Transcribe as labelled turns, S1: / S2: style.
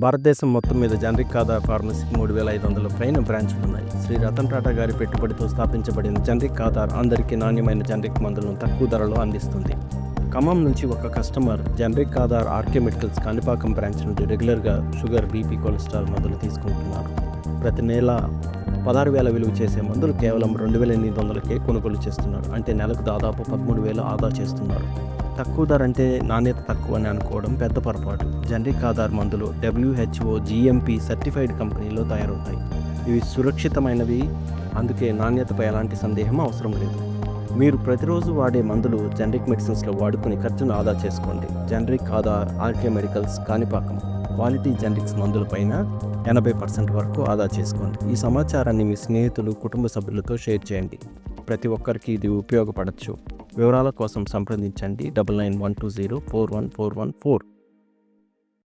S1: భారతదేశం మొత్తం మీద జనరిక్ ఆధార్ ఫార్మసీకి 3,500 పైన బ్రాంచ్లు ఉన్నాయి. శ్రీ రతన్ టాటా గారి పెట్టుబడితో స్థాపించబడిన జనరిక్ ఆధార్ అందరికీ నాణ్యమైన జనరిక్ మందులను తక్కువ ధరలో అందిస్తుంది. ఖమ్మం నుంచి ఒక customer generic Aadhaar RK medicals Kanipakam branch నుండి రెగ్యులర్గా షుగర్, బీపీ, కొలెస్ట్రాల్ మందులు తీసుకుంటున్నారు. ప్రతి నెల 16,000 విలువ చేసే మందులు కేవలం 2,800కే కొనుగోలు చేస్తున్నారు. అంటే నెలకు దాదాపు 13,000 ఆదా చేస్తున్నారు. తక్కువ ధర అంటే నాణ్యత తక్కువ అని అనుకోవడం పెద్ద పొరపాటు. జనరిక్ ఆధార్ మందులు WHO GMP సర్టిఫైడ్ కంపెనీలో తయారవుతాయి. ఇవి సురక్షితమైనవి, అందుకే నాణ్యతపై ఎలాంటి సందేహం అవసరం లేదు. మీరు ప్రతిరోజు వాడే మందులు జనరిక్ మెడిసిన్స్లో వాడుకుని ఖర్చును ఆదా చేసుకోండి. Generic Aadhaar RK medicals Kanipakam. Quality generics మందులపైన 80% వరకు ఆదా చేసుకోండి. ఈ సమాచారాన్ని మీ స్నేహితులు, కుటుంబ సభ్యులతో షేర్ చేయండి. ప్రతి ఒక్కరికి ఇది ఉపయోగపడవచ్చు. వివరాల కోసం సంప్రదించండి 9912041414.